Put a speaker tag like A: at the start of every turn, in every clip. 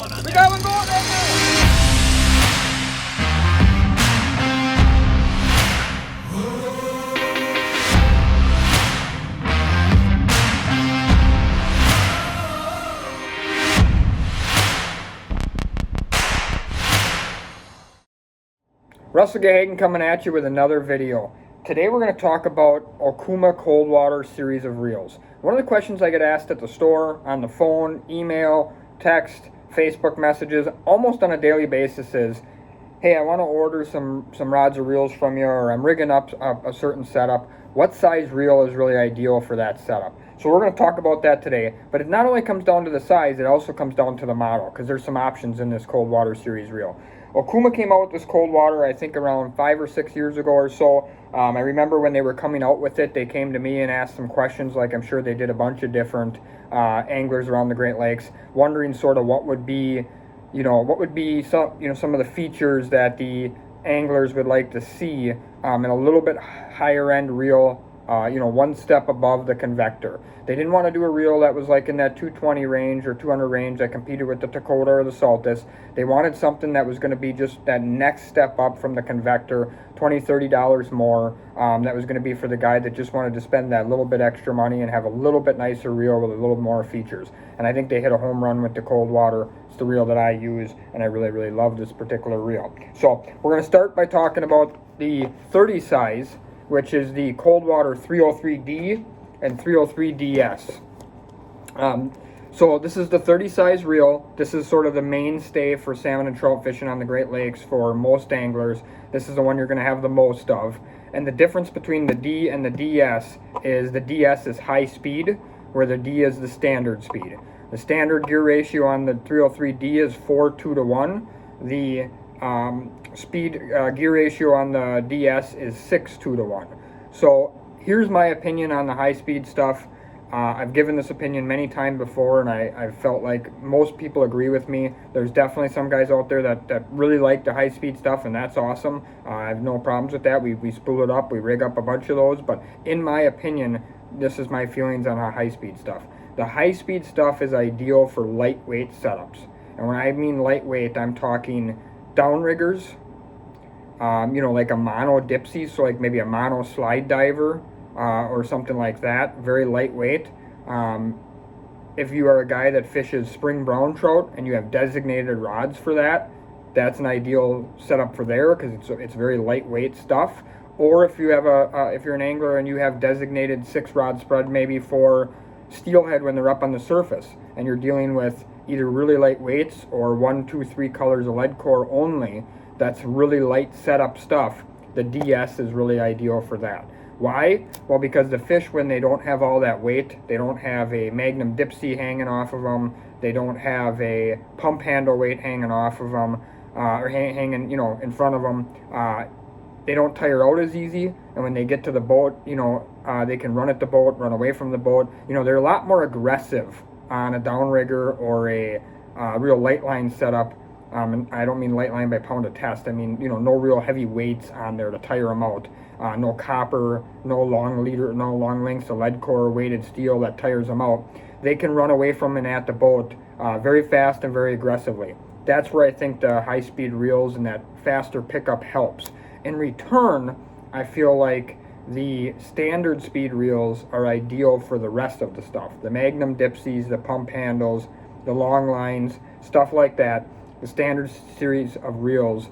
A: going on
B: We
A: there?
B: got one going right now. Russell Gahagan coming at you with another video. Today we're going to talk about Okuma Cold Water series of reels. One of the questions I get asked at the store, on the phone, email, text, Facebook messages, almost on a daily basis is, hey, I want to order some rods or reels from you, or I'm rigging up a certain setup. What size reel is really ideal for that setup? So we're going to talk about that today, but it not only comes down to the size, it also comes down to the model, because there's some options in this Cold Water series reel. Okuma came out with this Cold Water, I think around 5 or 6 years ago or so. I remember when they were coming out with it, they came to me and asked some questions, like I'm sure they did a bunch of different anglers around the Great Lakes, wondering sort of what would be some of the features that the anglers would like to see in a little bit higher end reel, one step above the convector. They didn't want to do a reel that was like in that 220 range or 200 range that competed with the Dakota or the Saltus. They wanted something that was going to be just that next step up from the convector, $20, $30 more. That was going to be for the guy that just wanted to spend that little bit extra money and have a little bit nicer reel with a little more features. And I think they hit a home run with the Cold Water. It's the reel that I use, and I really, really love this particular reel. So we're going to start by talking about the 30 size, which is the Cold Water 303D and 303DS. So this is the 30 size reel. This is sort of the mainstay for salmon and trout fishing on the Great Lakes for most anglers. This is the one you're going to have the most of. And the difference between the D and the DS is the DS is high speed, where the D is the standard speed. The standard gear ratio on the 303D is 4:2 to 1. The gear ratio on the DS is 6:2 to 1. So here's my opinion on the high speed stuff. I've given this opinion many times before, and I've felt like most people agree with me. There's definitely some guys out there that really like the high speed stuff, and that's awesome. I have no problems with that. We spool it up, we rig up a bunch of those, but in my opinion, this is my feelings on our high speed stuff. The high speed stuff is ideal for lightweight setups. And when I mean lightweight, I'm talking downriggers, like a mono dipsy, so like maybe a mono slide diver or something like that, very lightweight. If you are a guy that fishes spring brown trout and you have designated rods for that, that's an ideal setup for there because it's very lightweight stuff. Or if you have if you're an angler and you have designated 6-rod spread maybe for steelhead when they're up on the surface, and you're dealing with either really light weights or 1, 2, 3 colors of lead core only, that's really light setup stuff. The DS is really ideal for that. Why? Well, because the fish, when they don't have all that weight, they don't have a Magnum Dipsy hanging off of them, they don't have a pump handle weight hanging off of them, or hanging, in front of them. They don't tire out as easy, and when they get to the boat, they can run at the boat, run away from the boat. They're a lot more aggressive on a downrigger or a real light line setup. And I don't mean light line by pound of test. I mean, no real heavy weights on there to tire them out. No copper, no long lengths of lead core weighted steel that tires them out. They can run away from and at the boat very fast and very aggressively. That's where I think the high-speed reels and that faster pickup helps. In return, I feel like the standard speed reels are ideal for the rest of the stuff. The Magnum Dipsies, the pump handles, the long lines, stuff like that. The standard series of reels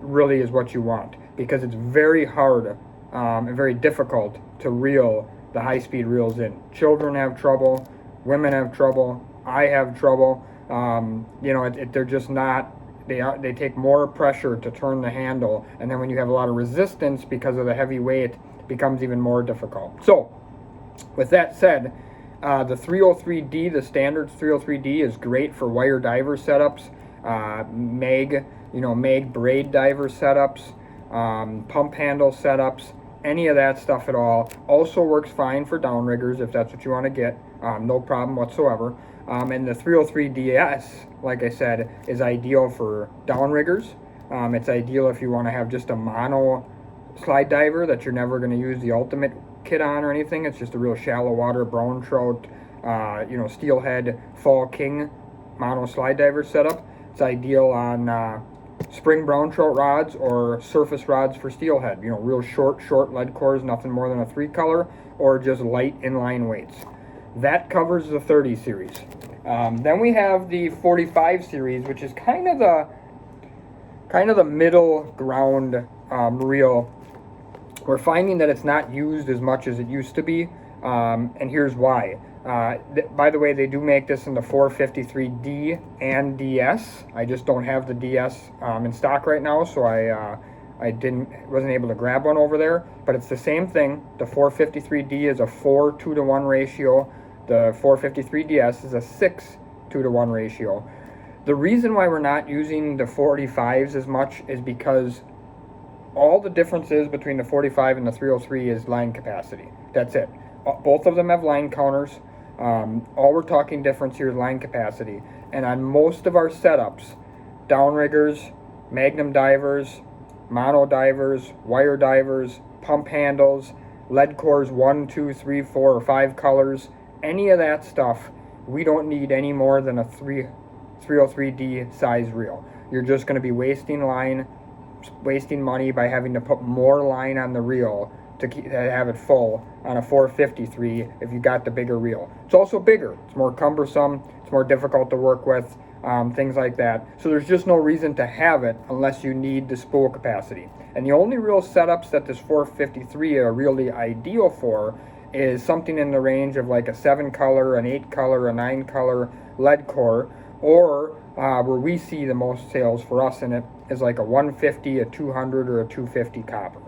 B: really is what you want, because it's very hard and very difficult to reel the high-speed reels in. Children have trouble, women have trouble, I have trouble. They're just not. They take more pressure to turn the handle, and then when you have a lot of resistance because of the heavy weight, it becomes even more difficult. So, with that said, the 303D, the standard 303D, is great for wire diver setups, mag braid diver setups, pump handle setups, any of that stuff at all. Also works fine for downriggers if that's what you want to get, no problem whatsoever. And the 303DS, like I said, is ideal for downriggers. It's ideal if you want to have just a mono slide diver that you're never going to use the ultimate kit on or anything. It's just a real shallow water brown trout, steelhead, fall king mono slide diver setup. It's ideal on spring brown trout rods or surface rods for steelhead. You know, real short lead cores, nothing more than a 3 color, or just light inline weights. That covers the 30 series. Then we have the 45 series, which is kind of the middle ground reel. We're finding that it's not used as much as it used to be, and here's why. By the way, they do make this in the 453D and DS. I just don't have the DS in stock right now, so I wasn't able to grab one over there. But it's the same thing. The 453D is a 4:2-to-1 ratio. The 453DS is a 6:2-to-1 ratio. The reason why we're not using the 45s as much is because all the differences between the 45 and the 303 is line capacity. That's it. Both of them have line counters. All we're talking difference here is line capacity. And on most of our setups, downriggers, magnum divers, mono divers, wire divers, pump handles, lead cores 1, 2, 3, 4, or 5 colors, any of that stuff, we don't need any more than a 303D size reel. You're just going to be wasting money by having to put more line on the reel to have it full on a 453 if you got the bigger reel. It's also bigger. It's more cumbersome. It's more difficult to work with, things like that. So there's just no reason to have it unless you need the spool capacity. And the only real setups that this 453 are really ideal for is something in the range of like a 7 color, an 8 color, a 9 color lead core, or where we see the most sales for us in it is like a 150, a 200, or a 250 copper.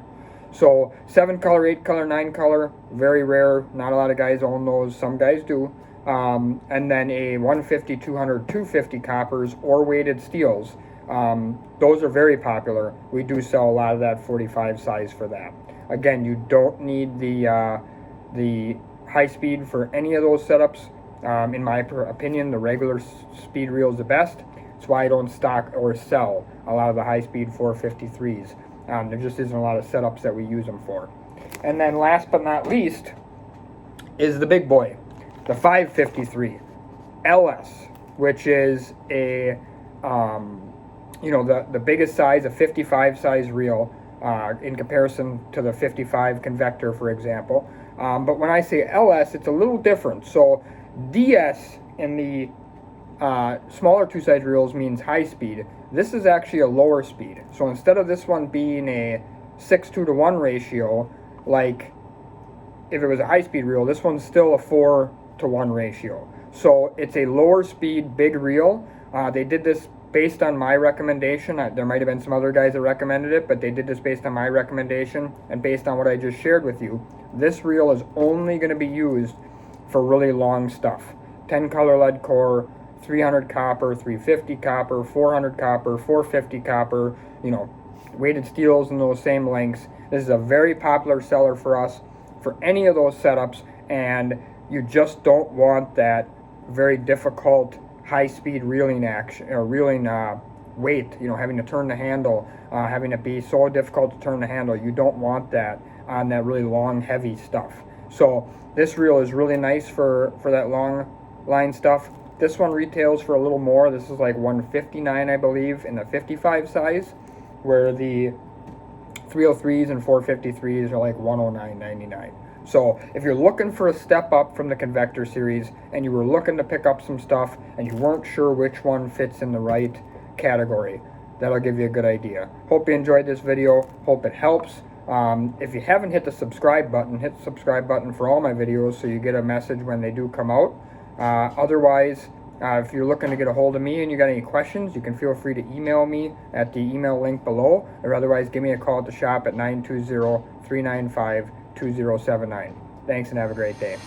B: So 7 color, 8 color, 9 color, very rare. Not a lot of guys own those. Some guys do. And then a 150, 200, 250 coppers or weighted steels. Those are very popular. We do sell a lot of that 45 size for that. Again, you don't need the high speed for any of those setups. In my opinion, the regular speed reel is the best. That's why I don't stock or sell a lot of the high speed 453s. There just isn't a lot of setups that we use them for. And then last but not least is the big boy, the 553 LS, which is a the biggest size, a 55 size reel in comparison to the 55 convector, for example. But when I say LS, it's a little different. So DS in the smaller two-size reels means high speed. This is actually a lower speed. So instead of this one being a 6:2-to-1 ratio, like if it was a high-speed reel, this one's still a 4:1 ratio. So it's a lower speed, big reel. They did this based on my recommendation. There might have been some other guys that recommended it, but they did this based on my recommendation and based on what I just shared with you. This reel is only going to be used for really long stuff. 10 color lead core, 300 copper, 350 copper, 400 copper, 450 copper, weighted steels in those same lengths. This is a very popular seller for us for any of those setups, and you just don't want that very difficult high-speed reeling action or reeling weight, having to turn the handle, having it be so difficult to turn the handle. You don't want that on that really long, heavy stuff. So this reel is really nice for that long line stuff. This one retails for a little more. This is like $159, I believe, in the 55 size, where the 303s and 453s are like $109.99. So if you're looking for a step up from the convector series and you were looking to pick up some stuff and you weren't sure which one fits in the right category, that'll give you a good idea. Hope you enjoyed this video. Hope it helps. If you haven't hit the subscribe button, hit the subscribe button for all my videos so you get a message when they do come out. Otherwise, if you're looking to get a hold of me and you got any questions, you can feel free to email me at the email link below, or otherwise give me a call at the shop at 920-395-2079. Thanks and have a great day.